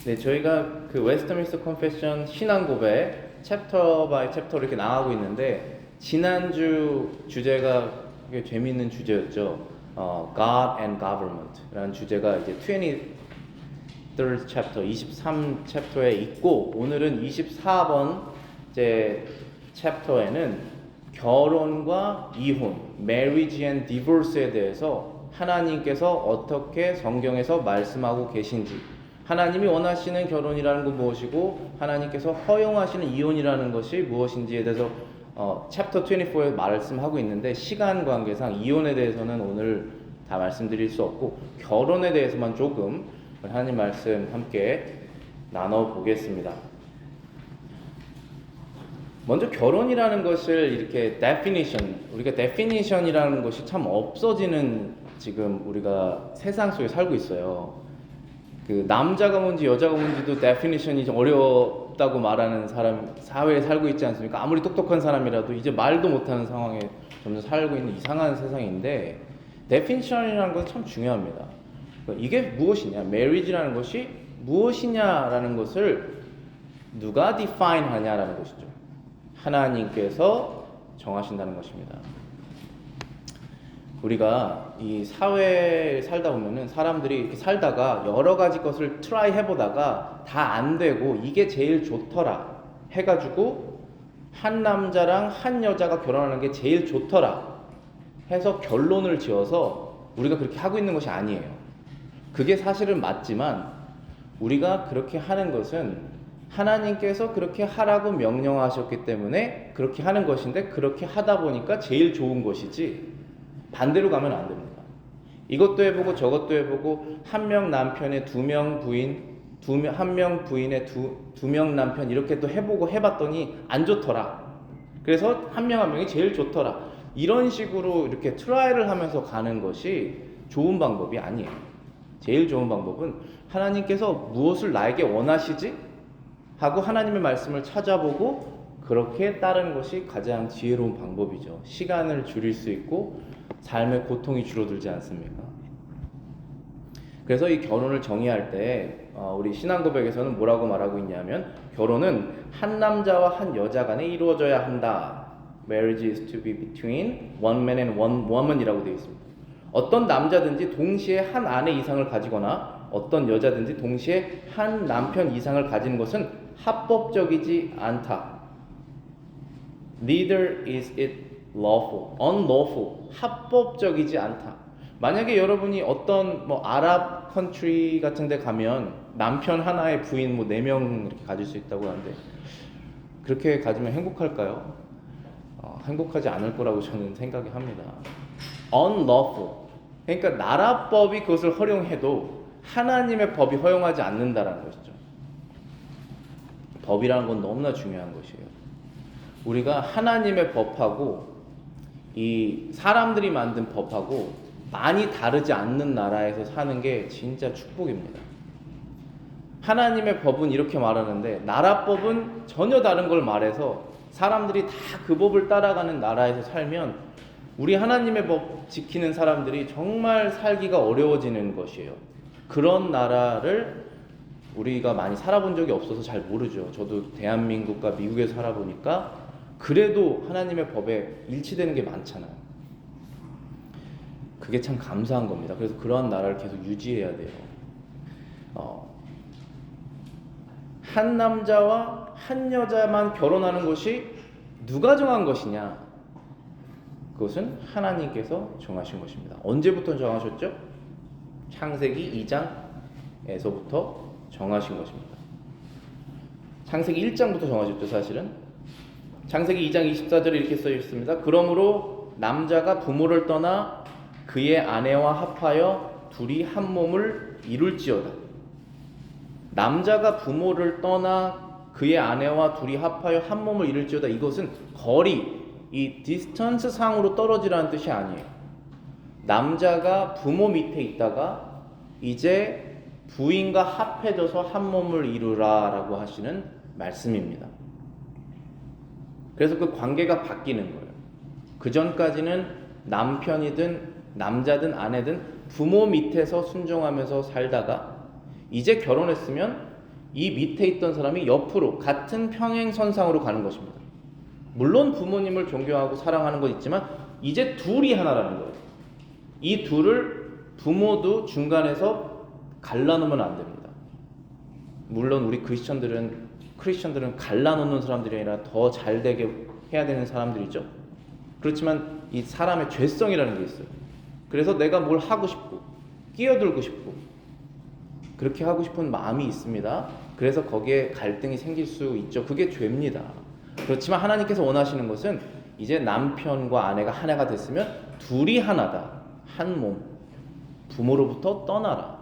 네, 저희가 그 웨스트민스터 컨페션 신앙 고백 챕터 바이 챕터 이렇게 나가고 있는데 지난주 주제가 되게 재미있는 주제였죠. God and Government라는 주제가 이제 23rd chapter, 23 챕터에 있고 오늘은 24번 제 챕터에는 결혼과 이혼, marriage and divorce에 대해서 하나님께서 어떻게 성경에서 말씀하고 계신지, 하나님이 원하시는 결혼이라는 건 무엇이고 하나님께서 허용하시는 이혼이라는 것이 무엇인지에 대해서 챕터 24에 말씀하고 있는데 시간 관계상 이혼에 대해서는 오늘 다 말씀드릴 수 없고 결혼에 대해서만 조금 하나님 말씀 함께 나눠보겠습니다. 먼저 결혼이라는 것을 이렇게 우리가 definition이라는 것이 참 없어지는 지금 우리가 세상 속에 살고 있어요. 그 남자가 뭔지 여자가 뭔지도 definition이 좀 어렵다고 말하는 사람 사회에 살고 있지 않습니까? 아무리 똑똑한 사람이라도 이제 말도 못하는 상황에 점점 살고 있는 이상한 세상인데 definition이라는 것은 참 중요합니다. 이게 무엇이냐? marriage라는 것이 무엇이냐라는 것을 누가 define 하냐라는 것이죠. 하나님께서 정하신다는 것입니다. 우리가 이 사회에 살다 보면은 사람들이 이렇게 살다가 여러 가지 것을 트라이 해보다가 다 안 되고 이게 제일 좋더라 해가지고 한 남자랑 한 여자가 결혼하는 게 제일 좋더라 해서 결론을 지어서 우리가 그렇게 하고 있는 것이 아니에요. 그게 사실은 맞지만 우리가 그렇게 하는 것은 하나님께서 그렇게 하라고 명령하셨기 때문에 그렇게 하는 것인데 그렇게 하다 보니까 제일 좋은 것이지 반대로 가면 안 됩니다. 이것도 해보고 저것도 해보고 한 명 남편에 두 명 부인, 한 명 부인에 두 명 남편 이렇게 또 해보고 해봤더니 안 좋더라. 그래서 한 명 한 명이 제일 좋더라. 이런 식으로 이렇게 트라이를 하면서 가는 것이 좋은 방법이 아니에요. 제일 좋은 방법은 하나님께서 무엇을 나에게 원하시지? 하고 하나님의 말씀을 찾아보고 그렇게 따르는 것이 가장 지혜로운 방법이죠. 시간을 줄일 수 있고 삶의 고통이 줄어들지 않습니까? 그래서 이 결혼을 정의할 때 우리 신앙고백에서는 뭐라고 말하고 있냐면 결혼은 한 남자와 한 여자 간에 이루어져야 한다. Marriage is to be between one man and one woman이라고 되어 있습니다. 어떤 남자든지 동시에 한 아내 이상을 가지거나 어떤 여자든지 동시에 한 남편 이상을 가지는 것은 합법적이지 않다. Neither is it lawful, unlawful, 합법적이지 않다. 만약에 여러분이 어떤 아랍 컨트리 같은 데 가면 남편 하나에 부인 4명 이렇게 가질 수 있다고 하는데 그렇게 가지면 행복할까요? 행복하지 않을 거라고 저는 생각이 합니다. unlawful, 그러니까 나라법이 그것을 허용해도 하나님의 법이 허용하지 않는다라는 것이죠. 법이라는 건 너무나 중요한 것이에요. 우리가 하나님의 법하고 이 사람들이 만든 법하고 많이 다르지 않는 나라에서 사는 게 진짜 축복입니다. 하나님의 법은 이렇게 말하는데 나라법은 전혀 다른 걸 말해서 사람들이 다 그 법을 따라가는 나라에서 살면 우리 하나님의 법 지키는 사람들이 정말 살기가 어려워지는 것이에요. 그런 나라를 우리가 많이 살아본 적이 없어서 잘 모르죠. 저도 대한민국과 미국에 살아보니까 그래도 하나님의 법에 일치되는 게 많잖아요. 그게 참 감사한 겁니다. 그래서 그러한 나라를 계속 유지해야 돼요. 한 남자와 한 여자만 결혼하는 것이 누가 정한 것이냐? 그것은 하나님께서 정하신 것입니다. 언제부터 정하셨죠? 창세기 2장에서부터 정하신 것입니다. 창세기 1장부터 정하셨죠, 사실은. 창세기 2장 24절에 이렇게 써 있습니다. 그러므로 남자가 부모를 떠나 그의 아내와 합하여 둘이 한 몸을 이룰지어다. 남자가 부모를 떠나 그의 아내와 둘이 합하여 한 몸을 이룰지어다. 이것은 거리, 이 디스턴스 상으로 떨어지라는 뜻이 아니에요. 남자가 부모 밑에 있다가 이제 부인과 합해져서 한 몸을 이루라라고 하시는 말씀입니다. 그래서 그 관계가 바뀌는 거예요. 그 전까지는 남편이든 남자든 아내든 부모 밑에서 순종하면서 살다가 이제 결혼했으면 이 밑에 있던 사람이 옆으로 같은 평행선상으로 가는 것입니다. 물론 부모님을 존경하고 사랑하는 건 있지만 이제 둘이 하나라는 거예요. 이 둘을 부모도 중간에서 갈라놓으면 안 됩니다. 물론 우리 크리스천들은 갈라놓는 사람들이 아니라 더 잘되게 해야 되는 사람들이죠. 그렇지만 이 사람의 죄성이라는 게 있어요. 그래서 내가 뭘 하고 싶고 끼어들고 싶고 그렇게 하고 싶은 마음이 있습니다. 그래서 거기에 갈등이 생길 수 있죠. 그게 죄입니다. 그렇지만 하나님께서 원하시는 것은 이제 남편과 아내가 하나가 됐으면 둘이 하나다. 한 몸. 부모로부터 떠나라.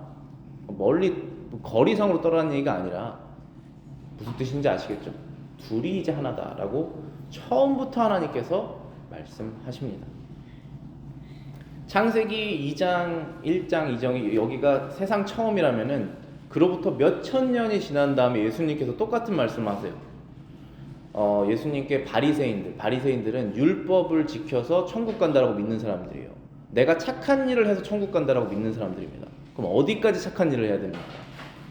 멀리 거리상으로 떠나는 얘기가 아니라 무슨 뜻인지 아시겠죠? 둘이 이제 하나다라고 처음부터 하나님께서 말씀하십니다. 창세기 2장, 1장, 2장이 여기가 세상 처음이라면은 그로부터 몇천 년이 지난 다음에 예수님께서 똑같은 말씀하세요. 예수님께 바리새인들은 율법을 지켜서 천국 간다라고 믿는 사람들이에요. 내가 착한 일을 해서 천국 간다라고 믿는 사람들입니다. 그럼 어디까지 착한 일을 해야 됩니까?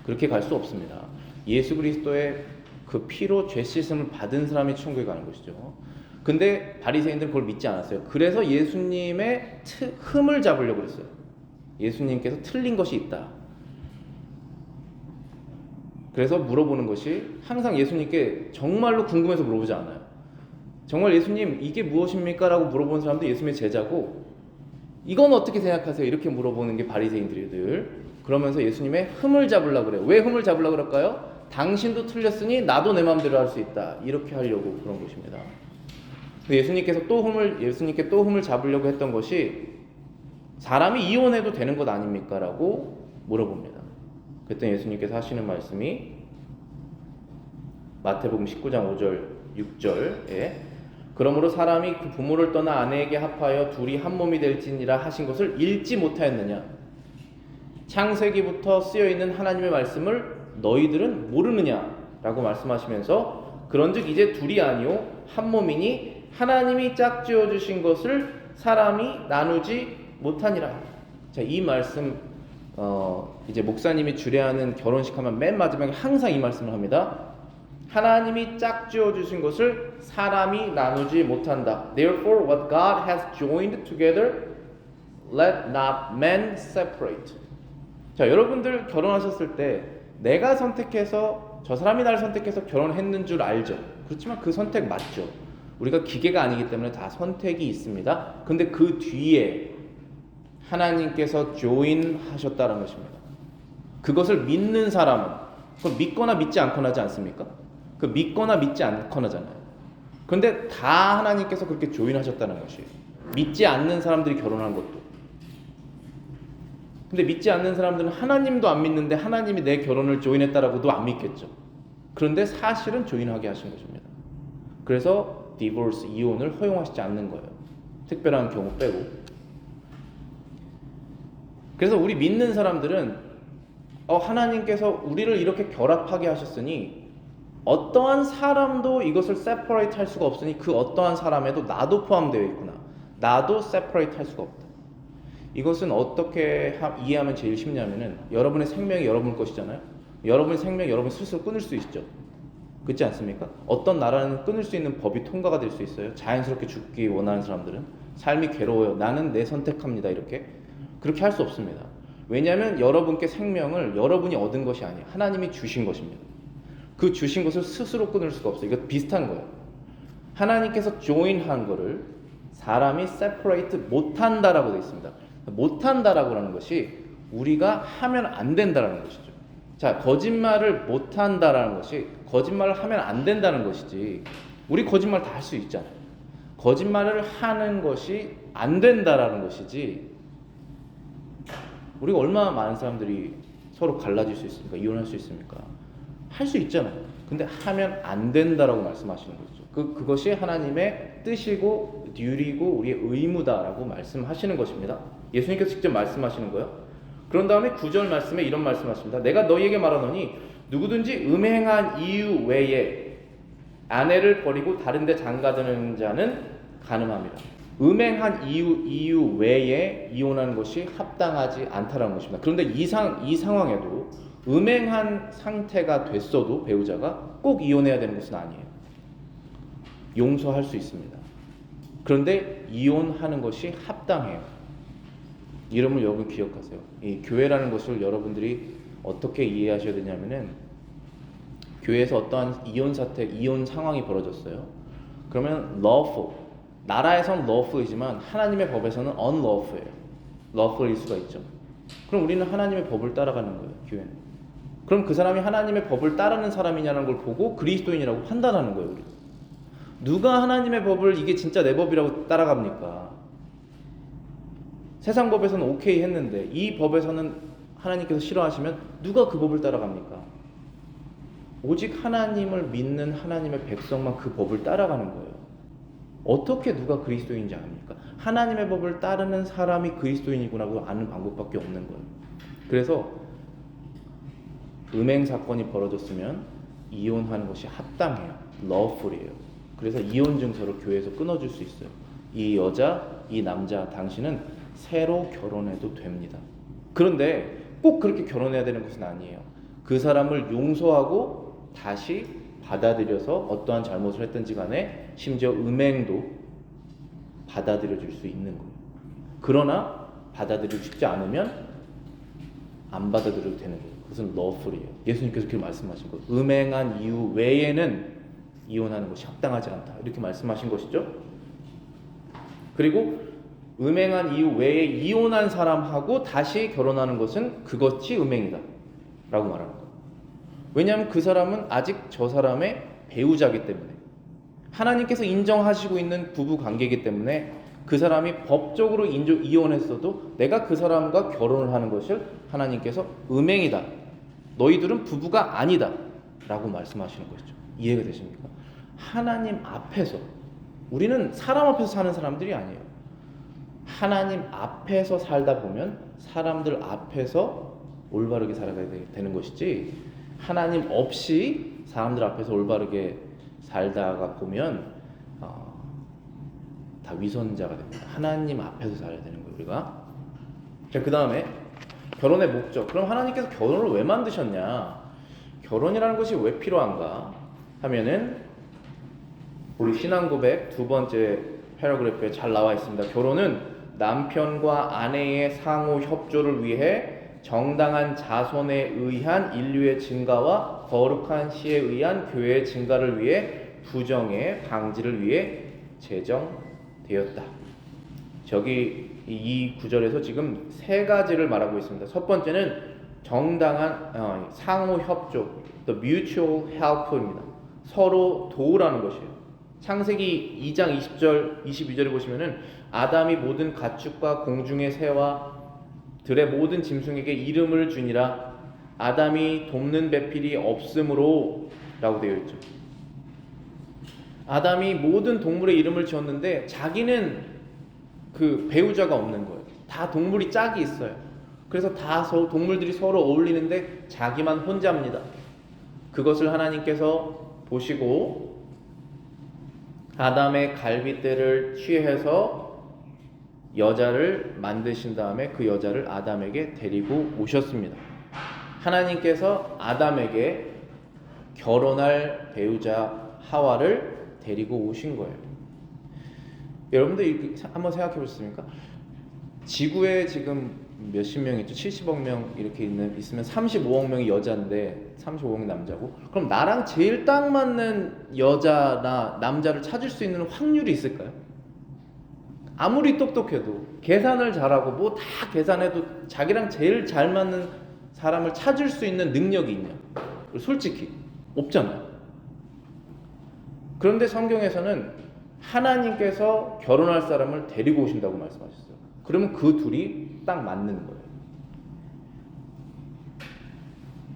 그렇게 갈 수 없습니다. 예수 그리스도의 그 피로 죄 씻음을 받은 사람이 천국에 가는 것이죠. 근데 바리새인들은 그걸 믿지 않았어요. 그래서 예수님의 흠을 잡으려고 했어요. 예수님께서 틀린 것이 있다. 그래서 물어보는 것이 항상 예수님께 정말로 궁금해서 물어보지 않아요. 정말 예수님 이게 무엇입니까? 라고 물어보는 사람도 예수님의 제자고 이건 어떻게 생각하세요? 이렇게 물어보는 게 바리새인들이들. 그러면서 예수님의 흠을 잡으려고 그래요. 왜 흠을 잡으려고 그럴까요? 당신도 틀렸으니 나도 내 마음대로 할 수 있다. 이렇게 하려고 그런 것입니다. 예수님께 또 흠을 잡으려고 했던 것이 사람이 이혼해도 되는 것 아닙니까? 라고 물어봅니다. 그랬더니 예수님께서 하시는 말씀이 마태복음 19장 5절 6절에 그러므로 사람이 그 부모를 떠나 아내에게 합하여 둘이 한 몸이 될지니라 하신 것을 읽지 못하였느냐? 창세기부터 쓰여있는 하나님의 말씀을 너희들은 모르느냐? 라고 말씀하시면서 그런즉 이제 둘이 아니요 한 몸이니 하나님이 짝지어 주신 것을 사람이 나누지 못하니라. 자, 이 말씀 이제 목사님이 주례하는 결혼식 하면 맨 마지막에 항상 이 말씀을 합니다. 하나님이 짝지어 주신 것을 사람이 나누지 못한다. Therefore, what God has joined together, let not man separate. 자, 여러분들 결혼하셨을 때 내가 선택해서 저 사람이 나를 선택해서 결혼했는 줄 알죠. 그렇지만 그 선택 맞죠. 우리가 기계가 아니기 때문에 다 선택이 있습니다. 근데 그 뒤에 하나님께서 조인하셨다는 것입니다. 그것을 믿는 사람은 그걸 믿거나 믿지 않거나 하지 않습니까? 그 믿거나 믿지 않거나잖아요. 그런데 다 하나님께서 그렇게 조인하셨다는 것이에요. 믿지 않는 사람들이 결혼한 것도. 근데 믿지 않는 사람들은 하나님도 안 믿는데 하나님이 내 결혼을 조인했다라고도 안 믿겠죠. 그런데 사실은 조인하게 하신 것입니다. 그래서 디보스, 이혼을 허용하시지 않는 거예요. 특별한 경우 빼고. 그래서 우리 믿는 사람들은 하나님께서 우리를 이렇게 결합하게 하셨으니 어떠한 사람도 이것을 separate 할 수가 없으니 그 어떠한 사람에도 나도 포함되어 있구나. 나도 separate 할 수가 없다. 이것은 어떻게 이해하면 제일 쉽냐면은 여러분의 생명이 여러분 것이잖아요. 여러분의 생명이 여러분 스스로 끊을 수 있죠. 그렇지 않습니까? 어떤 나라는 끊을 수 있는 법이 통과가 될 수 있어요. 자연스럽게 죽기 원하는 사람들은 삶이 괴로워요. 나는 내 선택합니다. 이렇게 그렇게 할 수 없습니다. 왜냐하면 여러분께 생명을 여러분이 얻은 것이 아니에요. 하나님이 주신 것입니다. 그 주신 것을 스스로 끊을 수가 없어요. 이거 비슷한 거예요. 하나님께서 join한 거를 사람이 separate 못한다라고 되어 있습니다. 못한다라고 하는 것이 우리가 하면 안 된다라는 것이죠. 자, 거짓말을 못한다라는 것이 거짓말을 하면 안 된다는 것이지 우리 거짓말 다 할 수 있잖아요. 거짓말을 하는 것이 안 된다라는 것이지 우리가 얼마나 많은 사람들이 서로 갈라질 수 있습니까? 이혼할 수 있습니까? 할 수 있잖아요. 근데 하면 안 된다라고 말씀하시는 거죠. 그것이 하나님의 뜻이고 듀리고 우리의 의무다라고 말씀하시는 것입니다. 예수님께서 직접 말씀하시는 거예요. 그런 다음에 9절 말씀에 이런 말씀하십니다. 내가 너희에게 말하노니 누구든지 음행한 이유 외에 아내를 버리고 다른 데 장가드는 자는 간음합니다. 음행한 이유 외에 이혼하는 것이 합당하지 않다라는 것입니다. 그런데 이 상황에도 음행한 상태가 됐어도 배우자가 꼭 이혼해야 되는 것은 아니에요. 용서할 수 있습니다. 그런데 이혼하는 것이 합당해요. 이름을 여러분 기억하세요. 이 교회라는 것을 여러분들이 어떻게 이해하셔야 되냐면은, 교회에서 어떠한 이혼 사태, 이혼 상황이 벌어졌어요. 그러면 lawful, 나라에선 lawful이지만 하나님의 법에서는 unlawful이에요. lawful일 수가 있죠. 그럼 우리는 하나님의 법을 따라가는 거예요, 교회는. 그럼 그 사람이 하나님의 법을 따르는 사람이냐는 걸 보고 그리스도인이라고 판단하는 거예요, 우리. 누가 하나님의 법을 이게 진짜 내 법이라고 따라갑니까? 세상 법에서는 오케이 했는데 이 법에서는 하나님께서 싫어하시면 누가 그 법을 따라갑니까? 오직 하나님을 믿는 하나님의 백성만 그 법을 따라가는 거예요. 어떻게 누가 그리스도인인지 압니까? 하나님의 법을 따르는 사람이 그리스도인이구나고 아는 방법밖에 없는 거예요. 그래서 음행 사건이 벌어졌으면 이혼하는 것이 합당해요. lawful이에요. 그래서 이혼 증서를 교회에서 끊어줄 수 있어요. 이 여자, 이 남자, 당신은 새로 결혼해도 됩니다. 그런데 꼭 그렇게 결혼해야 되는 것은 아니에요. 그 사람을 용서하고 다시 받아들여서 어떠한 잘못을 했든지 간에 심지어 음행도 받아들여 줄 수 있는 거예요. 그러나 받아들이고 싶지 않으면 안 받아들여도 되는 거예요. 그것은 lawful이에요. 예수님께서 그렇게 말씀하신 거예요. 음행한 이유 외에는 이혼하는 것이 합당하지 않다, 이렇게 말씀하신 것이죠. 그리고 음행한 이유 외에 이혼한 사람하고 다시 결혼하는 것은 그것이 음행이다 라고 말하는 거예요. 왜냐하면 그 사람은 아직 저 사람의 배우자이기 때문에, 하나님께서 인정하시고 있는 부부 관계이기 때문에 그 사람이 법적으로 이혼했어도 내가 그 사람과 결혼을 하는 것을 하나님께서 음행이다, 너희들은 부부가 아니다 라고 말씀하시는 것이죠. 이해가 되십니까? 하나님 앞에서, 우리는 사람 앞에서 사는 사람들이 아니에요. 하나님 앞에서 살다 보면 사람들 앞에서 올바르게 살아가야 되는 것이지, 하나님 없이 사람들 앞에서 올바르게 살다가 보면 다 위선자가 됩니다. 하나님 앞에서 살아야 되는 거예요, 우리가. 자, 그 다음에 결혼의 목적. 그럼 하나님께서 결혼을 왜 만드셨냐? 결혼이라는 것이 왜 필요한가 하면은, 우리 신앙고백 두 번째 패러그래프에 잘 나와 있습니다. 결혼은 남편과 아내의 상호 협조를 위해 정당한 자손에 의한 인류의 증가와 거룩한 시에 의한 교회의 증가를 위해 부정의 방지를 위해 제정되었다. 저기 이 구절에서 지금 세 가지를 말하고 있습니다. 첫 번째는 정당한 상호 협조, the mutual help입니다. 서로 도우라는 것이에요. 창세기 2장 20절, 22절에 보시면은 아담이 모든 가축과 공중의 새와 들의 모든 짐승에게 이름을 주니라. 아담이 돕는 배필이 없으므로 라고 되어 있죠. 아담이 모든 동물의 이름을 지었는데 자기는 그 배우자가 없는 거예요. 다 동물이 짝이 있어요. 그래서 다 동물들이 서로 어울리는데 자기만 혼자입니다. 그것을 하나님께서 보시고 아담의 갈빗대를 취해서 여자를 만드신 다음에 그 여자를 아담에게 데리고 오셨습니다. 하나님께서 아담에게 결혼할 배우자 하와를 데리고 오신 거예요. 여러분들 한번 생각해 보셨습니까? 지구에 지금 몇십 명 있죠? 70억 명 이렇게 있으면 35억 명이 여자인데 35억 남자고, 그럼 나랑 제일 딱 맞는 여자나 남자를 찾을 수 있는 확률이 있을까요? 아무리 똑똑해도, 계산을 잘하고 뭐 다 계산해도 자기랑 제일 잘 맞는 사람을 찾을 수 있는 능력이 있냐? 솔직히 없잖아요. 그런데 성경에서는 하나님께서 결혼할 사람을 데리고 오신다고 말씀하셨어요. 그러면 그 둘이 딱 맞는 거예요.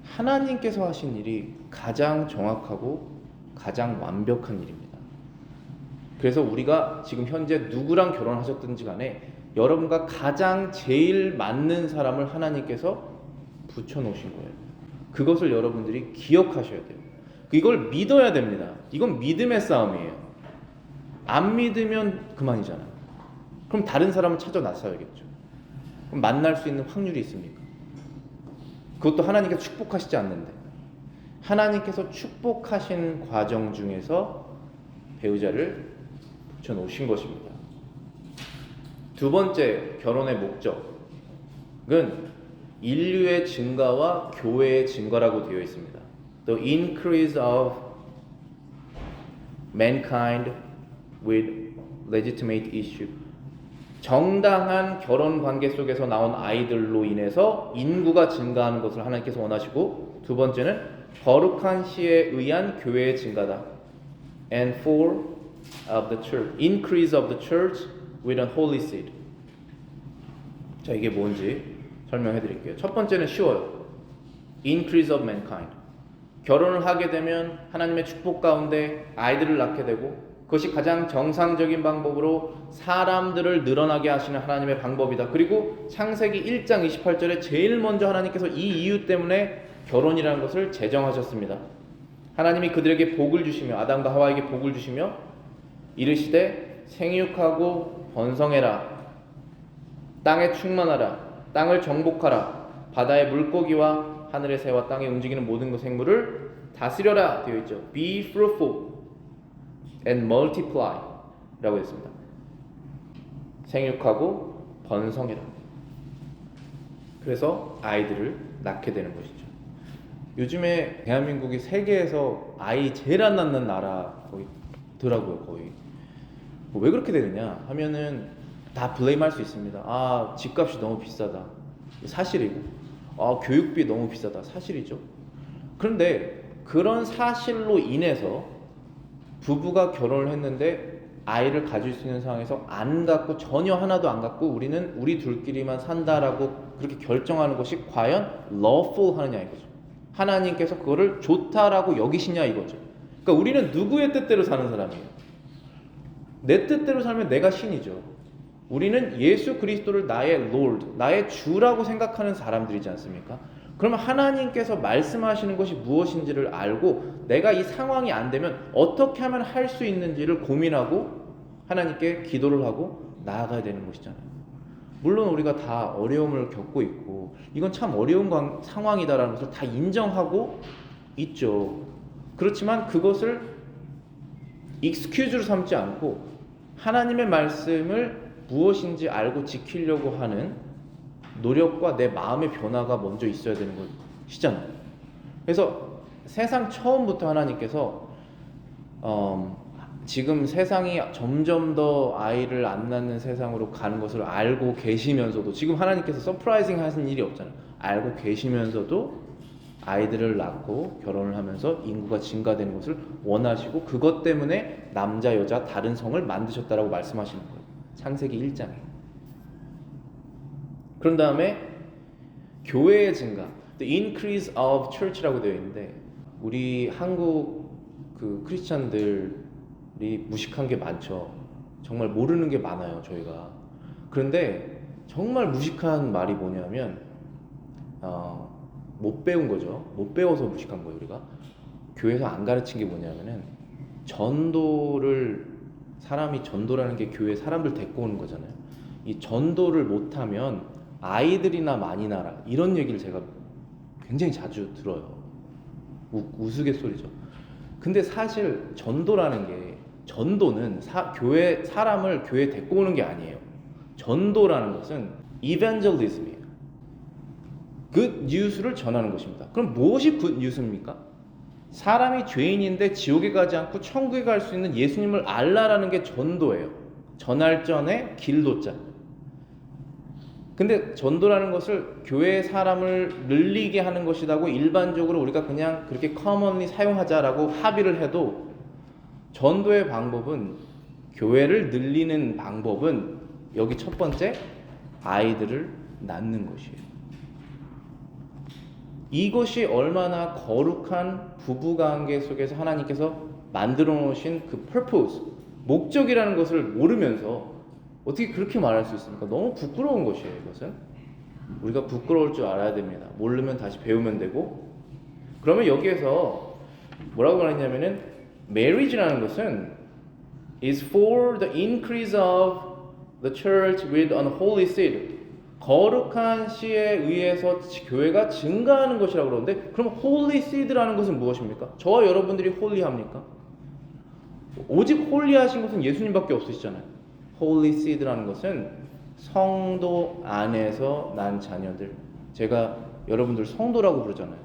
하나님께서 하신 일이 가장 정확하고 가장 완벽한 일입니다. 그래서 우리가 지금 현재 누구랑 결혼하셨든지 간에 여러분과 가장 제일 맞는 사람을 하나님께서 붙여놓으신 거예요. 그것을 여러분들이 기억하셔야 돼요. 이걸 믿어야 됩니다. 이건 믿음의 싸움이에요. 안 믿으면 그만이잖아요. 그럼 다른 사람을 찾아 나서야겠죠. 그럼 만날 수 있는 확률이 있습니까? 그것도 하나님께서 축복하시지 않는데 하나님께서 축복하신 과정 중에서 배우자를 붙여놓으신 것입니다. 두 번째 결혼의 목적은 인류의 증가와 교회의 증가라고 되어 있습니다. The increase of mankind with legitimate issue. 정당한 결혼 관계 속에서 나온 아이들로 인해서 인구가 증가하는 것을 하나님께서 원하시고, 두 번째는 거룩한 시에 의한 교회의 증가다. And for of the church, increase of the church with a holy seed. 자, 이게 뭔지 설명해 드릴게요. 첫 번째는 쉬워요. Increase of mankind. 결혼을 하게 되면 하나님의 축복 가운데 아이들을 낳게 되고, 그것이 가장 정상적인 방법으로 사람들을 늘어나게 하시는 하나님의 방법이다. 그리고 창세기 1장 28절에 제일 먼저 하나님께서 이 이유 때문에 결혼이라는 것을 제정하셨습니다. 하나님이 그들에게 복을 주시며, 아담과 하와에게 복을 주시며 이르시되 생육하고 번성해라, 땅에 충만하라, 땅을 정복하라, 바다의 물고기와 하늘의 새와 땅에 움직이는 모든 생물을 다스려라 되어 있죠. Be fruitful and multiply 라고 했습니다. 생육하고 번성해라. 그래서 아이들을 낳게 되는 것이죠. 요즘에 대한민국이 세계에서 아이 제일 안 낳는 나라더라고요. 거의. 왜 그렇게 되느냐 하면은 다 블레임할 수 있습니다. 아, 집값이 너무 비싸다. 사실이고, 아, 교육비 너무 비싸다. 사실이죠. 그런데 그런 사실로 인해서 부부가 결혼을 했는데 아이를 가질 수 있는 상황에서 안 갖고, 전혀 하나도 안 갖고 우리는 우리 둘끼리만 산다라고 그렇게 결정하는 것이 과연 lawful 하느냐 이거죠. 하나님께서 그거를 좋다라고 여기시냐 이거죠. 그러니까 우리는 누구의 뜻대로 사는 사람이에요. 내 뜻대로 살면 내가 신이죠. 우리는 예수 그리스도를 나의 Lord, 나의 주라고 생각하는 사람들이지 않습니까? 그러면 하나님께서 말씀하시는 것이 무엇인지를 알고 내가 이 상황이 안 되면 어떻게 하면 할 수 있는지를 고민하고 하나님께 기도를 하고 나아가야 되는 것이잖아요. 물론 우리가 다 어려움을 겪고 있고 이건 참 어려운 상황이다라는 것을 다 인정하고 있죠. 그렇지만 그것을 익스큐즈로 삼지 않고 하나님의 말씀을 무엇인지 알고 지키려고 하는 노력과 내 마음의 변화가 먼저 있어야 되는 것이잖아요. 그래서 세상 처음부터 하나님께서 지금 세상이 점점 더 아이를 안 낳는 세상으로 가는 것을 알고 계시면서도, 지금 하나님께서 서프라이징 하신 일이 없잖아요. 알고 계시면서도 아이들을 낳고 결혼을 하면서 인구가 증가되는 것을 원하시고 그것 때문에 남자 여자 다른 성을 만드셨다라고 말씀하시는 거예요. 창세기 1장에. 그런 다음에 교회의 증가, the increase of church라고 되어 있는데, 우리 한국 그 크리스찬들이 무식한 게 많죠. 정말 모르는 게 많아요, 저희가. 그런데 정말 무식한 말이 뭐냐면 못 배운 거죠. 못 배워서 무식한 거예요, 우리가. 교회에서 안 가르친 게 뭐냐면은 전도를, 사람이 전도라는 게 교회 사람들 데리고 오는 거잖아요. 이 전도를 못하면 아이들이나 많이 낳아라, 이런 얘기를 제가 굉장히 자주 들어요. 우스갯소리죠. 근데 사실 전도라는 게, 전도는 교회 사람을 교회에 데리고 오는 게 아니에요. 전도라는 것은 evangelism이에요. good news를 전하는 것입니다. 그럼 무엇이 good news입니까? 사람이 죄인인데 지옥에 가지 않고 천국에 갈 수 있는 예수님을 알라라는 게 전도예요. 전할 전에 길도자. 근데 전도라는 것을 교회의 사람을 늘리게 하는 것이라고 일반적으로 우리가 그냥 그렇게 커먼리 사용하자라고 합의를 해도, 전도의 방법은, 교회를 늘리는 방법은 여기 첫 번째, 아이들을 낳는 것이에요. 이것이 얼마나 거룩한 부부관계 속에서 하나님께서 만들어 놓으신 그 purpose, 목적이라는 것을 모르면서 어떻게 그렇게 말할 수 있습니까? 너무 부끄러운 것이에요. 이것은 우리가 부끄러울 줄 알아야 됩니다. 모르면 다시 배우면 되고. 그러면 여기에서 뭐라고 말했냐면은, marriage라는 것은 is for the increase of the church with unholy seed. 거룩한 씨에 의해서 교회가 증가하는 것이라고 그러는데, 그럼 홀리 시드라는 것은 무엇입니까? 저와 여러분들이 홀리합니까? 오직 홀리하신 것은 예수님밖에 없으시잖아요. 홀리 시드라는 것은 성도 안에서 난 자녀들, 제가 여러분들 성도라고 부르잖아요.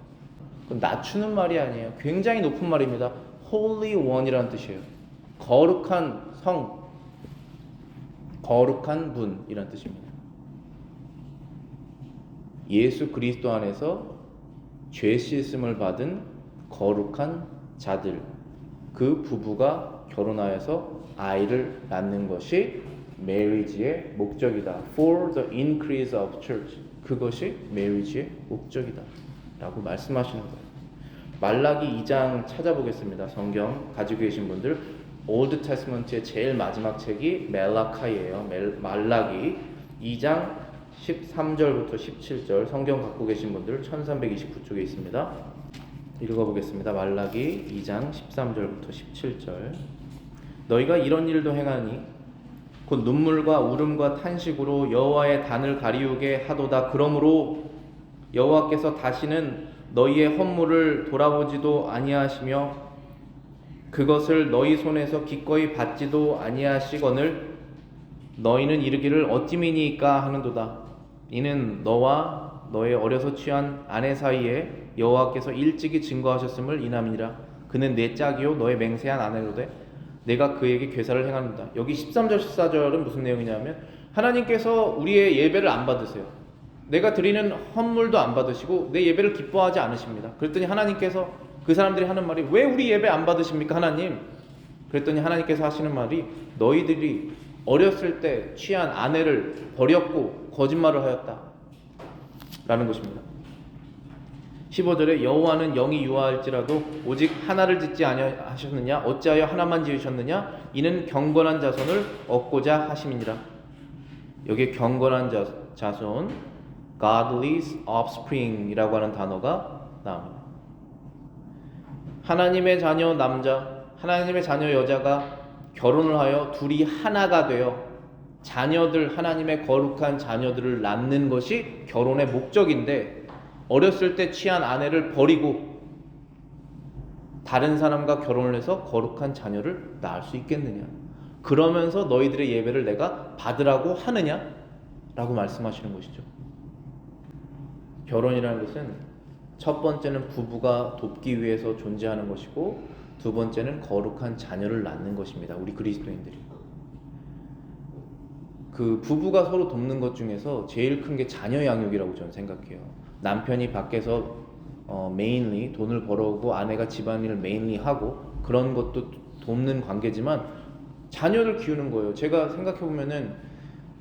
그건 낮추는 말이 아니에요. 굉장히 높은 말입니다. Holy One이라는 뜻이에요. 거룩한 성, 거룩한 분이라는 뜻입니다. 예수 그리스도 안에서 죄 씻음을 받은 거룩한 자들, 그 부부가 결혼하여서 아이를 낳는 것이 marriage의 목적이다. For the increase of church. 그것이 marriage의 목적이다 라고 말씀하시는 거예요. 말라기 2장 찾아보겠습니다. 성경 가지고 계신 분들, 올드 테스먼트의 제일 마지막 책이 멜라카이예요. 말라기 2장 13절부터 17절, 성경 갖고 계신 분들 1329쪽에 있습니다. 읽어보겠습니다. 말라기 2장 13절부터 17절. 너희가 이런 일도 행하니 곧 눈물과 울음과 탄식으로 여호와의 단을 가리우게 하도다. 그러므로 여호와께서 다시는 너희의 헌물을 돌아보지도 아니하시며 그것을 너희 손에서 기꺼이 받지도 아니하시거늘 너희는 이르기를 어찌미니이까 하는도다. 이는 너와 너의 어려서 취한 아내 사이에 여호와께서 일찍이 증거하셨음을 인함이니라. 그는 내 짝이요 너의 맹세한 아내로되 내가 그에게 괴사를 행하는다. 여기 13절 14절은 무슨 내용이냐면, 하나님께서 우리의 예배를 안 받으세요. 내가 드리는 헌물도 안 받으시고 내 예배를 기뻐하지 않으십니다. 그랬더니 하나님께서, 그 사람들이 하는 말이, 왜 우리 예배 안 받으십니까 하나님? 그랬더니 하나님께서 하시는 말이, 너희들이 어렸을 때 취한 아내를 버렸고 거짓말을 하였다 라는 것입니다. 15절에 여호와는 영이 유하할지라도 오직 하나를 짓지 아니하셨느냐? 어찌하여 하나만 지으셨느냐? 이는 경건한 자손을 얻고자 하심이니라. 여기에 경건한 자손, godly offspring이라고 하는 단어가 나옵니다. 하나님의 자녀 남자, 하나님의 자녀 여자가 결혼을 하여 둘이 하나가 되어 자녀들, 하나님의 거룩한 자녀들을 낳는 것이 결혼의 목적인데, 어렸을 때 취한 아내를 버리고 다른 사람과 결혼을 해서 거룩한 자녀를 낳을 수 있겠느냐? 그러면서 너희들의 예배를 내가 받으라고 하느냐? 라고 말씀하시는 것이죠. 결혼이라는 것은 첫 번째는 부부가 돕기 위해서 존재하는 것이고, 두 번째는 거룩한 자녀를 낳는 것입니다. 우리 그리스도인들이. 그 부부가 서로 돕는 것 중에서 제일 큰 게 자녀 양육이라고 저는 생각해요. 남편이 밖에서 메인리 돈을 벌어오고 아내가 집안일을 메인리 하고, 그런 것도 돕는 관계지만 자녀를 키우는 거예요. 제가 생각해보면은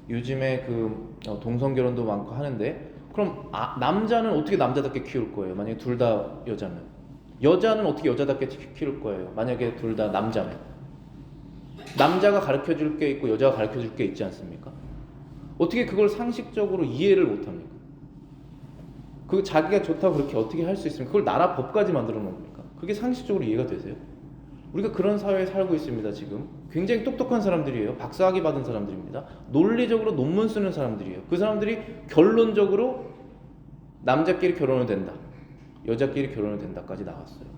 요즘에 그 동성결혼도 많고 하는데, 그럼 남자는 어떻게 남자답게 키울 거예요? 만약에 둘 다 여자면. 여자는 어떻게 여자답게 키울 거예요? 만약에 둘 다 남자면. 남자가 가르쳐줄 게 있고 여자가 가르쳐줄 게 있지 않습니까? 어떻게 그걸 상식적으로 이해를 못합니까? 그 자기가 좋다고 그렇게 어떻게 할 수 있습니까? 그걸 나라 법까지 만들어 놓습니까? 그게 상식적으로 이해가 되세요? 우리가 그런 사회에 살고 있습니다. 지금 굉장히 똑똑한 사람들이에요. 박사학위 받은 사람들입니다. 논리적으로 논문 쓰는 사람들이에요. 그 사람들이 결론적으로 남자끼리 결혼을 된다, 여자끼리 결혼을 된다까지 나왔어요.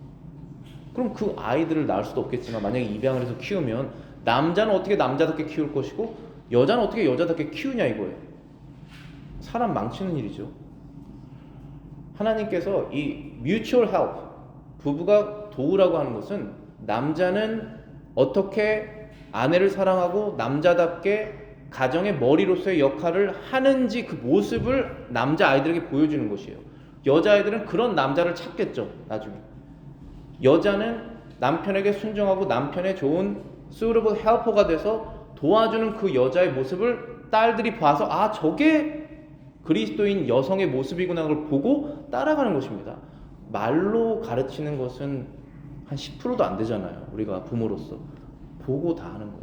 그럼 그 아이들을 낳을 수도 없겠지만, 만약에 입양을 해서 키우면 남자는 어떻게 남자답게 키울 것이고 여자는 어떻게 여자답게 키우냐 이거예요. 사람 망치는 일이죠. 하나님께서 이 mutual help, 부부가 도우라고 하는 것은 남자는 어떻게 아내를 사랑하고 남자답게 가정의 머리로서의 역할을 하는지 그 모습을 남자 아이들에게 보여주는 것이에요. 여자아이들은 그런 남자를 찾겠죠. 나중에 여자는 남편에게 순종하고 남편의 좋은 suitable helper가 돼서 도와주는 그 여자의 모습을 딸들이 봐서, 아, 저게 그리스도인 여성의 모습이구나, 그걸 보고 따라가는 것입니다. 말로 가르치는 것은 한 10%도 안 되잖아요. 우리가 부모로서 보고 다 하는 거예요.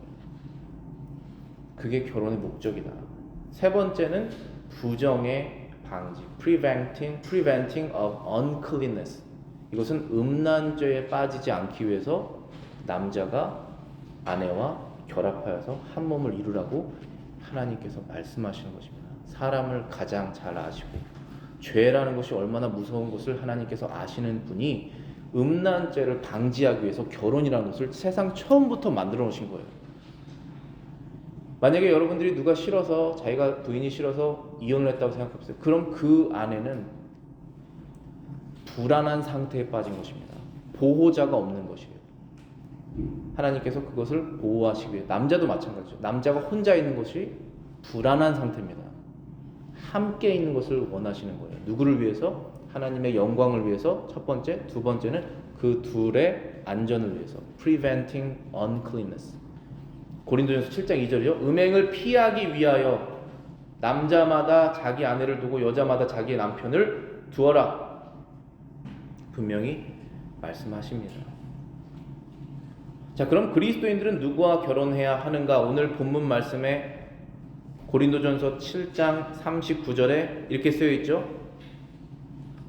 그게 결혼의 목적이다. 세 번째는 부정의 방지, preventing of uncleanness. 이것은 음란죄에 빠지지 않기 위해서 남자가 아내와 결합하여서 한 몸을 이루라고 하나님께서 말씀하시는 것입니다. 사람을 가장 잘 아시고 죄라는 것이 얼마나 무서운 것을 하나님께서 아시는 분이 음란죄를 방지하기 위해서 결혼이라는 것을 세상 처음부터 만들어 놓으신 거예요. 만약에 여러분들이 누가 싫어서, 자기가 부인이 싫어서 이혼을 했다고 생각해보세요. 그럼 그 아내는 불안한 상태에 빠진 것입니다. 보호자가 없는 것이에요. 하나님께서 그것을 보호하시기 위해, 남자도 마찬가지죠. 남자가 혼자 있는 것이 불안한 상태입니다. 함께 있는 것을 원하시는 거예요. 누구를 위해서? 하나님의 영광을 위해서 첫 번째, 두 번째는 그 둘의 안전을 위해서. Preventing uncleanness. 고린도전서 7장 2절이죠. 음행을 피하기 위하여 남자마다 자기 아내를 두고 여자마다 자기의 남편을 두어라. 분명히 말씀하십니다. 자, 그럼 그리스도인들은 누구와 결혼해야 하는가? 오늘 본문 말씀에 고린도전서 7장 39절에 이렇게 쓰여 있죠.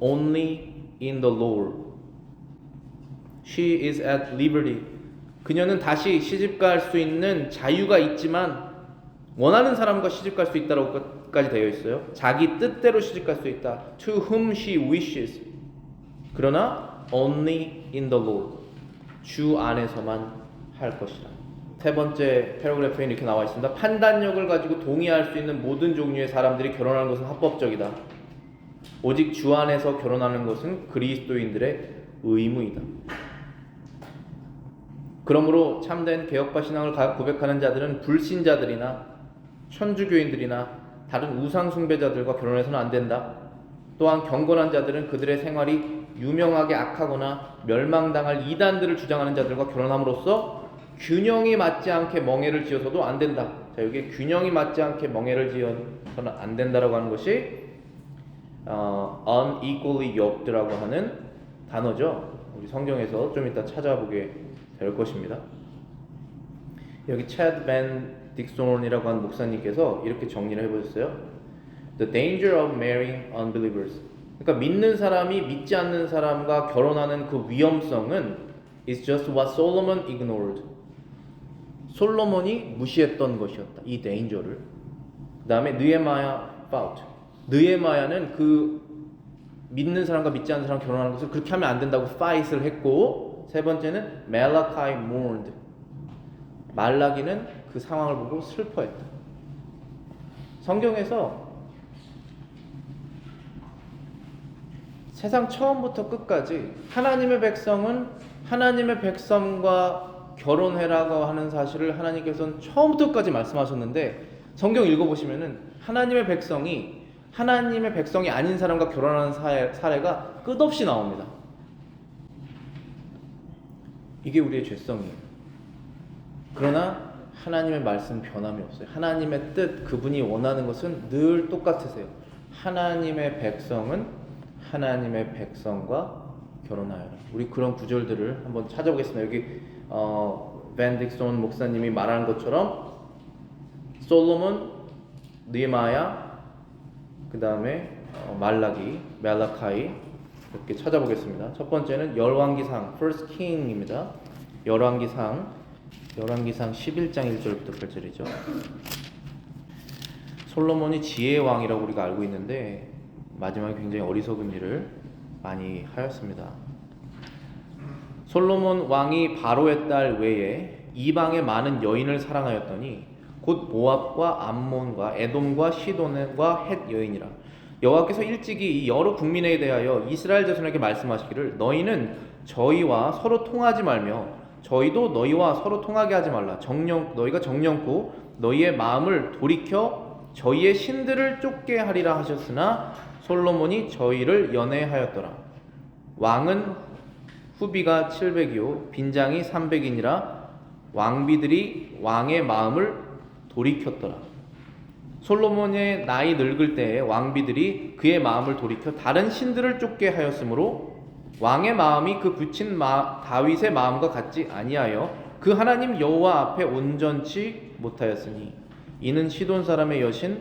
Only in the Lord. She is at liberty. 그녀는 다시 시집갈 수 있는 자유가 있지만 원하는 사람과 시집갈 수 있다고까지 되어 있어요. 자기 뜻대로 시집갈 수 있다. To whom she wishes. 그러나 only in the Lord. 주 안에서만 할 것이라. 세 번째 패러그래프에 이렇게 나와 있습니다. 판단력을 가지고 동의할 수 있는 모든 종류의 사람들이 결혼하는 것은 합법적이다. 오직 주 안에서 결혼하는 것은 그리스도인들의 의무이다. 그러므로 참된 개혁파 신앙을 고백하는 자들은 불신자들이나 천주교인들이나 다른 우상 숭배자들과 결혼해서는 안 된다. 또한 경건한 자들은 그들의 생활이 유명하게 악하거나 멸망당할 이단들을 주장하는 자들과 결혼함으로써 균형이 맞지 않게 멍해를 지어서도 안 된다. 자, 여기 균형이 맞지 않게 멍해를 지어서는 안 된다라고 하는 것이 unequally yoked라고 하는 단어죠. 우리 성경에서 좀 이따 찾아보게 될 것입니다. 여기 차드 벤 딕손이라고 하는 목사님께서 이렇게 정리를 해보셨어요. The danger of marrying unbelievers. 그러니까 믿는 사람이 믿지 않는 사람과 결혼하는 그 위험성은 is just what Solomon ignored. 솔로몬이 무시했던 것이었다. 이 danger를. 그 다음에 느헤마야 fought. 느헤마야는 그 믿는 사람과 믿지 않는 사람 결혼하는 것을 그렇게 하면 안 된다고 fight을 했고, 세 번째는 Malachi mourned. 말라기는 그 상황을 보고 슬퍼했다. 성경에서 세상 처음부터 끝까지 하나님의 백성은 하나님의 백성과 결혼해라고 하는 사실을 하나님께서는 처음부터 끝까지 말씀하셨는데, 성경 읽어보시면은 하나님의 백성이 하나님의 백성이 아닌 사람과 결혼하는 사례가 끝없이 나옵니다. 이게 우리의 죄성이에요. 그러나 하나님의 말씀 변함이 없어요. 하나님의 뜻, 그분이 원하는 것은 늘 똑같으세요. 하나님의 백성은 하나님의 백성과 결혼하여라. 우리 그런 구절들을 한번 찾아보겠습니다. 여기 벤 딕손 목사님이 말하는 것처럼 솔로몬, 느헤마야, 그 다음에 말라카이 이렇게 찾아보겠습니다. 첫 번째는 열왕기상 First King입니다. 열왕기상 11장 1절부터 8절이죠. 솔로몬이 지혜의 왕이라고 우리가 알고 있는데 마지막에 굉장히 어리석은 일을 많이 하였습니다. 솔로몬 왕이 바로의 딸 외에 이방의 많은 여인을 사랑하였더니 곧 모압과 암몬과 에돔과 시돈과 헷 여인이라. 여호와께서 일찍이 이 여러 국민에 대하여 이스라엘 자손에게 말씀하시기를 너희는 저희와 서로 통하지 말며 저희도 너희와 서로 통하게 하지 말라. 너희가 정령코 너희의 마음을 돌이켜 저희의 신들을 쫓게 하리라 하셨으나 솔로몬이 저희를 연애하였더라. 왕은 후비가 700이요 빈장이 300이니라. 왕비들이 왕의 마음을 돌이켰더라. 솔로몬의 나이 늙을 때에 왕비들이 그의 마음을 돌이켜 다른 신들을 쫓게 하였으므로 왕의 마음이 그 붙인 다윗의 마음과 같지 아니하여 그 하나님 여호와 앞에 온전치 못하였으니 이는 시돈 사람의 여신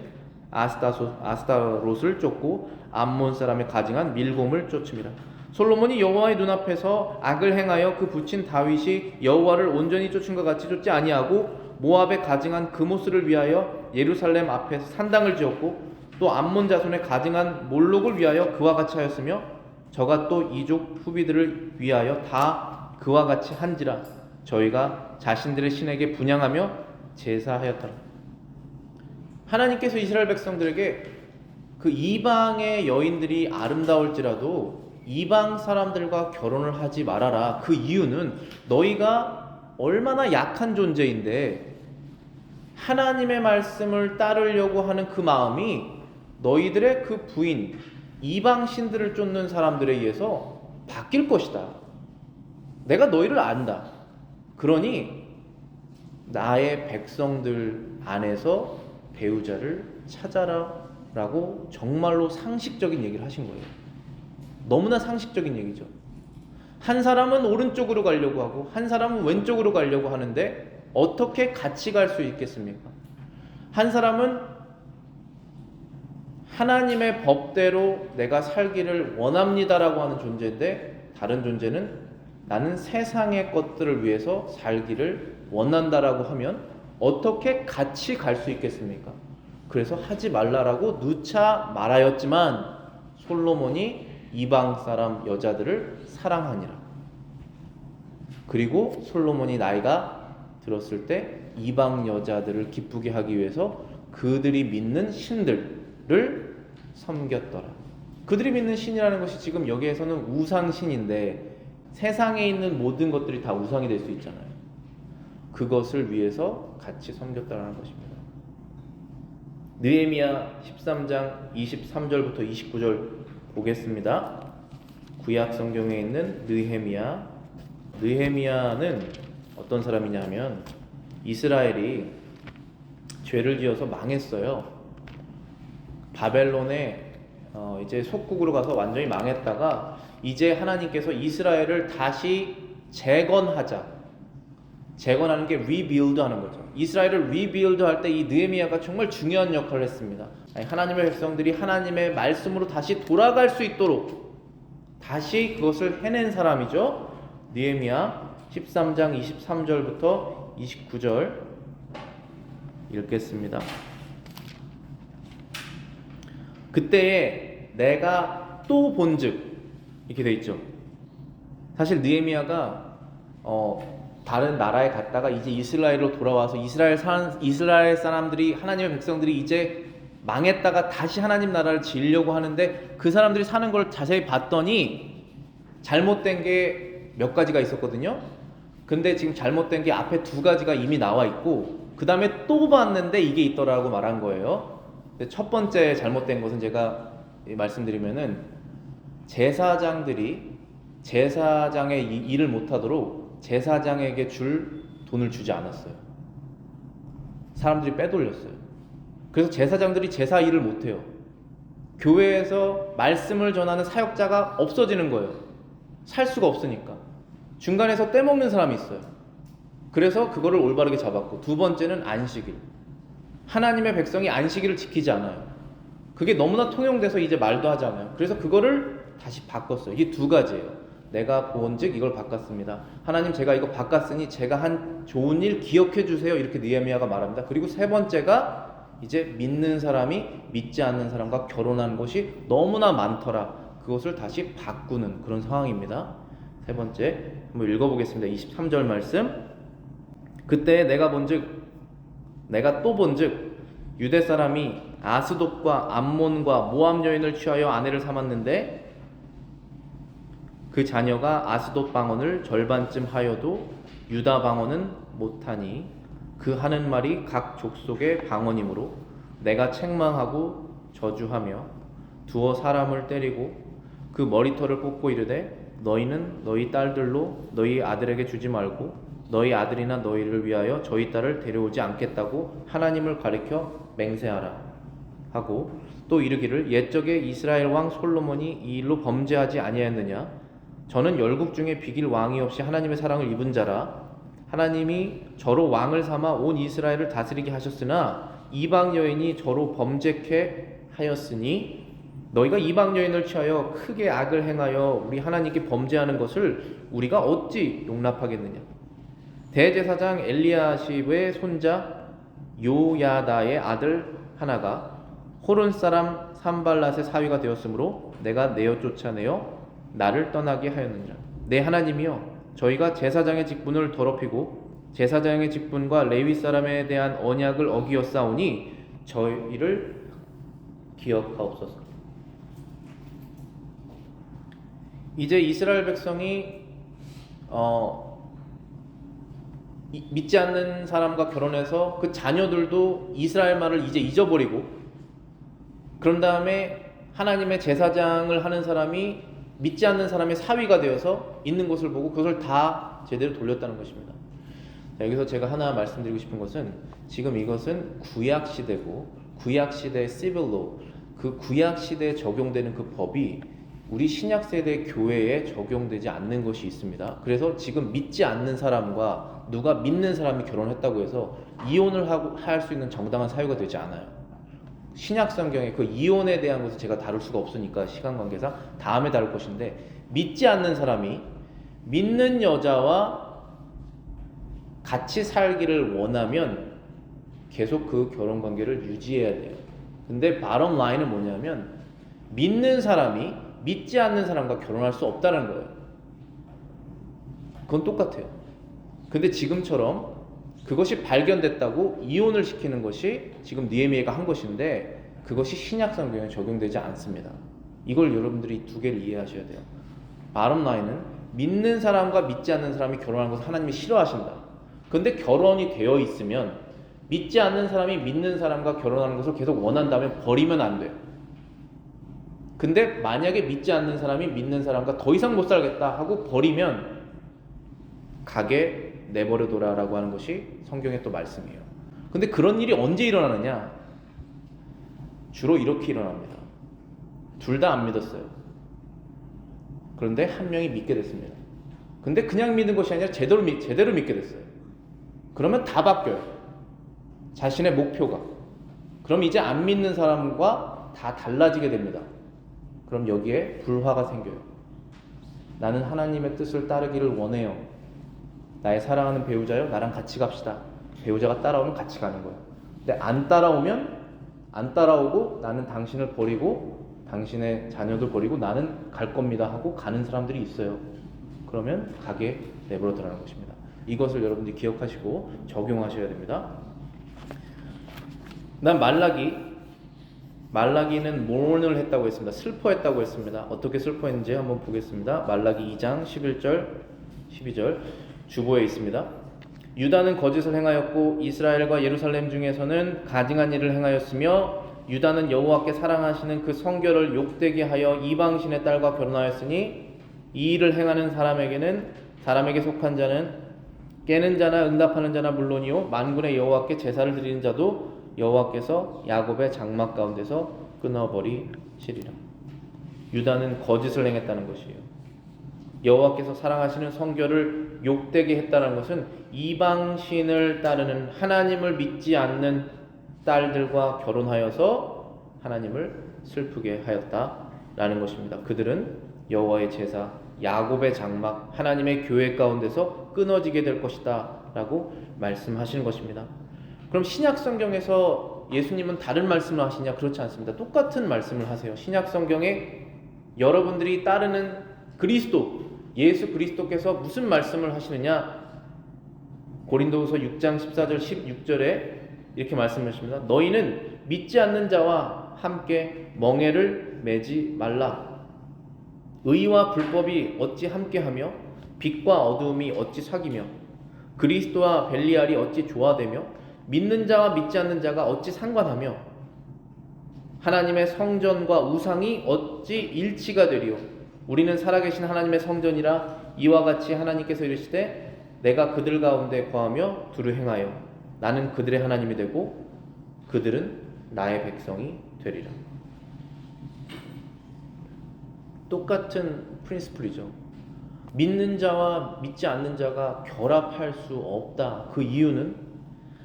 아스타롯을 쫓고 암몬 사람의 가증한 밀곰을 쫓음이라. 솔로몬이 여호와의 눈앞에서 악을 행하여 그 붙인 다윗이 여호와를 온전히 쫓은 것 같이 쫓지 아니하고 모압에 가증한 그모스를 위하여 예루살렘 앞에서 산당을 지었고 또 암몬 자손의 가증한 몰록을 위하여 그와 같이 하였으며 저가 또 이족 후비들을 위하여 다 그와 같이 한지라 저희가 자신들의 신에게 분향하며 제사하였더라. 하나님께서 이스라엘 백성들에게 그 이방의 여인들이 아름다울지라도 이방 사람들과 결혼을 하지 말아라. 그 이유는 너희가 얼마나 약한 존재인데 하나님의 말씀을 따르려고 하는 그 마음이 너희들의 그 부인 이방 신들을 쫓는 사람들에 의해서 바뀔 것이다. 내가 너희를 안다. 그러니 나의 백성들 안에서 배우자를 찾아라 라고 정말로 상식적인 얘기를 하신 거예요. 너무나 상식적인 얘기죠. 한 사람은 오른쪽으로 가려고 하고 한 사람은 왼쪽으로 가려고 하는데 어떻게 같이 갈 수 있겠습니까? 한 사람은 하나님의 법대로 내가 살기를 원합니다라고 하는 존재인데 다른 존재는 나는 세상의 것들을 위해서 살기를 원한다라고 하면 어떻게 같이 갈 수 있겠습니까? 그래서 하지 말라라고 누차 말하였지만 솔로몬이 이방 사람 여자들을 사랑하니라. 그리고 솔로몬이 나이가 들었을 때 이방 여자들을 기쁘게 하기 위해서 그들이 믿는 신들을 섬겼더라. 그들이 믿는 신이라는 것이 지금 여기에서는 우상신인데 세상에 있는 모든 것들이 다 우상이 될 수 있잖아요. 그것을 위해서 같이 섬겼다라는 것입니다. 느헤미야 13장 23절부터 29절 보겠습니다. 구약 성경에 있는 느헤미야는 어떤 사람이냐 하면 이스라엘이 죄를 지어서 망했어요. 바벨론에 이제 속국으로 가서 완전히 망했다가 이제 하나님께서 이스라엘을 다시 재건하는 게 리빌드 하는 거죠. 이스라엘을 리빌드 할 때 이 느헤미야가 정말 중요한 역할을 했습니다. 하나님의 백성들이 하나님의 말씀으로 다시 돌아갈 수 있도록 다시 그것을 해낸 사람이죠. 느헤미야 13장 23절부터 29절 읽겠습니다. 그때에 내가 또 본즉 이렇게 돼 있죠. 사실 느헤미야가 다른 나라에 갔다가 이제 이스라엘로 돌아와서 이스라엘 사람들이 하나님의 백성들이 이제 망했다가 다시 하나님 나라를 지으려고 하는데 그 사람들이 사는 걸 자세히 봤더니 잘못된 게 몇 가지가 있었거든요. 근데 지금 잘못된 게 앞에 두 가지가 이미 나와 있고 그 다음에 또 봤는데 이게 있더라고 말한 거예요. 첫 번째 잘못된 것은 제가 말씀드리면은 제사장들이 제사장의 일을 못하도록 제사장에게 줄 돈을 주지 않았어요. 사람들이 빼돌렸어요. 그래서 제사장들이 제사 일을 못해요. 교회에서 말씀을 전하는 사역자가 없어지는 거예요. 살 수가 없으니까. 중간에서 떼먹는 사람이 있어요. 그래서 그거를 올바르게 잡았고, 두 번째는 안식일. 하나님의 백성이 안식일을 지키지 않아요. 그게 너무나 통용돼서 이제 말도 하지 않아요. 그래서 그거를 다시 바꿨어요. 이게 두 가지예요. 내가 본즉 이걸 바꿨습니다. 하나님, 제가 이거 바꿨으니 제가 한 좋은 일 기억해 주세요. 이렇게 느헤미야가 말합니다. 그리고 세 번째가 이제 믿는 사람이 믿지 않는 사람과 결혼한 것이 너무나 많더라. 그것을 다시 바꾸는 그런 상황입니다. 세 번째 한번 읽어보겠습니다. 23절 말씀. 그때 내가 또 본즉 유대 사람이 아스돗과 암몬과 모압 여인을 취하여 아내를 삼았는데 그 자녀가 아스돗 방언을 절반쯤 하여도 유다 방언은 못하니 그 하는 말이 각 족속의 방언이므로 내가 책망하고 저주하며 두어 사람을 때리고 그 머리털을 뽑고 이르되 너희는 너희 딸들로 너희 아들에게 주지 말고 너희 아들이나 너희를 위하여 저희 딸을 데려오지 않겠다고 하나님을 가리켜 맹세하라 하고 또 이르기를 옛적에 이스라엘 왕 솔로몬이 이 일로 범죄하지 아니하였느냐. 저는 열국 중에 비길 왕이 없이 하나님의 사랑을 입은 자라. 하나님이 저로 왕을 삼아 온 이스라엘을 다스리게 하셨으나 이방 여인이 저로 범죄케 하였으니 너희가 이방 여인을 취하여 크게 악을 행하여 우리 하나님께 범죄하는 것을 우리가 어찌 용납하겠느냐. 대제사장 엘리야십의 손자 요야다의 아들 하나가 호론 사람 산발랏의 사위가 되었으므로 내가 내어 쫓아내어 나를 떠나게 하였느니라. 내 하나님이여, 저희가 제사장의 직분을 더럽히고 제사장의 직분과 레위 사람에 대한 언약을 어기었사오니 저희를 기억하옵소서. 이제 이스라엘 백성이 믿지 않는 사람과 결혼해서 그 자녀들도 이스라엘 말을 이제 잊어버리고, 그런 다음에 하나님의 제사장을 하는 사람이 믿지 않는 사람의 사위가 되어서 있는 것을 보고 그것을 다 제대로 돌렸다는 것입니다. 여기서 제가 하나 말씀드리고 싶은 것은, 지금 이것은 구약 시대고 구약 시대의 시빌로, 그 구약 시대에 적용되는 그 법이 우리 신약 세대 교회에 적용되지 않는 것이 있습니다. 그래서 지금 믿지 않는 사람과 누가 믿는 사람이 결혼했다고 해서 이혼을 할 수 있는 정당한 사유가 되지 않아요. 신약 성경에 그 이혼에 대한 것을 제가 다룰 수가 없으니까 시간 관계상 다음에 다룰 것인데, 믿지 않는 사람이 믿는 여자와 같이 살기를 원하면 계속 그 결혼 관계를 유지해야 돼요. 근데 bottom line은 뭐냐면, 믿는 사람이 믿지 않는 사람과 결혼할 수 없다는 거예요. 그건 똑같아요. 근데 지금처럼 그것이 발견됐다고 이혼을 시키는 것이 지금 느헤미야가 한 것인데, 그것이 신약 성경에 적용되지 않습니다. 이걸 여러분들이 두 개를 이해하셔야 돼요. bottom line은 믿는 사람과 믿지 않는 사람이 결혼하는 것을 하나님이 싫어하신다. 근데 결혼이 되어 있으면 믿지 않는 사람이 믿는 사람과 결혼하는 것을 계속 원한다면 버리면 안 돼요. 근데 만약에 믿지 않는 사람이 믿는 사람과 더 이상 못 살겠다 하고 버리면 가게 내버려둬라라고 하는 것이 성경의 또 말씀이에요. 근데 그런 일이 언제 일어나느냐? 주로 이렇게 일어납니다. 둘 다 안 믿었어요. 그런데 한 명이 믿게 됐습니다. 근데 그냥 믿는 것이 아니라 제대로 믿게 됐어요. 그러면 다 바뀌어요. 자신의 목표가. 그럼 이제 안 믿는 사람과 다 달라지게 됩니다. 그럼 여기에 불화가 생겨요. 나는 하나님의 뜻을 따르기를 원해요. 나의 사랑하는 배우자요, 나랑 같이 갑시다. 배우자가 따라오면 같이 가는 거예요. 근데 안 따라오고 나는 당신을 버리고 당신의 자녀도 버리고 나는 갈 겁니다 하고 가는 사람들이 있어요. 그러면 가게 내버려 두라는 것입니다. 이것을 여러분들이 기억하시고 적용하셔야 됩니다. 난 말라기는 모urn을 했다고 했습니다. 슬퍼했다고 했습니다. 어떻게 슬퍼했는지 한번 보겠습니다. 말라기 2장 11절 12절 주보에 있습니다. 유다는 거짓을 행하였고 이스라엘과 예루살렘 중에서는 가증한 일을 행하였으며 유다는 여호와께 사랑하시는 그 성결을 욕되게 하여 이방신의 딸과 결혼하였으니 이 일을 행하는 사람에게 속한 자는 깨는 자나 응답하는 자나 물론이요 만군의 여호와께 제사를 드리는 자도 여호와께서 야곱의 장막 가운데서 끊어버리시리라. 유다는 거짓을 행했다는 것이에요. 여호와께서 사랑하시는 성결을 욕되게 했다는 것은 이방신을 따르는 하나님을 믿지 않는 딸들과 결혼하여서 하나님을 슬프게 하였다라는 것입니다. 그들은 여호와의 제사, 야곱의 장막, 하나님의 교회 가운데서 끊어지게 될 것이다 라고 말씀하시는 것입니다. 그럼 신약 성경에서 예수님은 다른 말씀을 하시냐? 그렇지 않습니다. 똑같은 말씀을 하세요. 신약 성경에 여러분들이 따르는 그리스도, 예수 그리스도께서 무슨 말씀을 하시느냐? 고린도후서 6장 14절 16절에 이렇게 말씀하십니다. 너희는 믿지 않는 자와 함께 멍에를 매지 말라. 의와 불법이 어찌 함께하며 빛과 어두움이 어찌 사귀며 그리스도와 벨리알이 어찌 조화되며 믿는 자와 믿지 않는 자가 어찌 상관하며 하나님의 성전과 우상이 어찌 일치가 되리요. 우리는 살아계신 하나님의 성전이라 이와 같이 하나님께서 이르시되 내가 그들 가운데 거하며 두루 행하여 나는 그들의 하나님이 되고 그들은 나의 백성이 되리라. 똑같은 프린시플이죠. 믿는 자와 믿지 않는 자가 결합할 수 없다. 그 이유는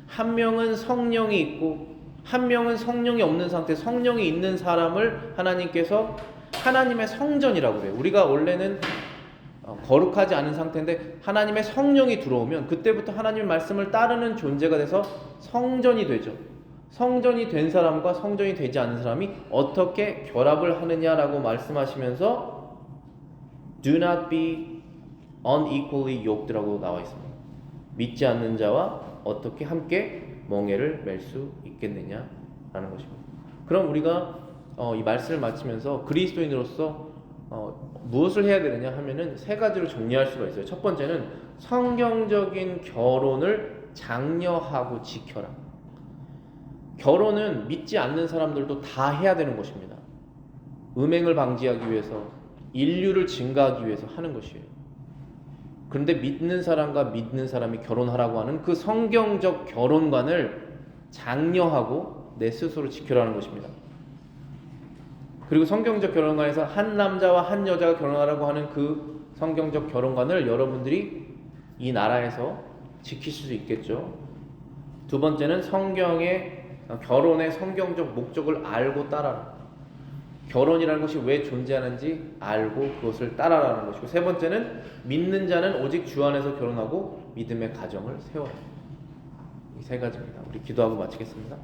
한 명은 성령이 있고 한 명은 성령이 없는 상태, 성령이 있는 사람을 하나님께서 하나님의 성전이라고 그래요. 우리가 원래는 거룩하지 않은 상태인데 하나님의 성령이 들어오면 그때부터 하나님의 말씀을 따르는 존재가 돼서 성전이 되죠. 성전이 된 사람과 성전이 되지 않은 사람이 어떻게 결합을 하느냐라고 말씀하시면서 do not be unequally yoked라고 나와 있습니다. 믿지 않는 자와 어떻게 함께 멍에를 맬 수 있겠느냐라는 것입니다. 그럼 우리가 이 말씀을 마치면서 그리스도인으로서 무엇을 해야 되느냐 하면은 세 가지로 정리할 수가 있어요. 첫 번째는 성경적인 결혼을 장려하고 지켜라. 결혼은 믿지 않는 사람들도 다 해야 되는 것입니다. 음행을 방지하기 위해서, 인류를 증가하기 위해서 하는 것이에요. 그런데 믿는 사람과 믿는 사람이 결혼하라고 하는 그 성경적 결혼관을 장려하고 내 스스로 지켜라는 것입니다. 그리고 성경적 결혼관에서 한 남자와 한 여자가 결혼하라고 하는 그 성경적 결혼관을 여러분들이 이 나라에서 지키실 수 있겠죠. 두 번째는 성경의 결혼의 성경적 목적을 알고 따라라. 결혼이라는 것이 왜 존재하는지 알고 그것을 따라라는 것이고, 세 번째는 믿는 자는 오직 주 안에서 결혼하고 믿음의 가정을 세워라. 이 세 가지입니다. 우리 기도하고 마치겠습니다.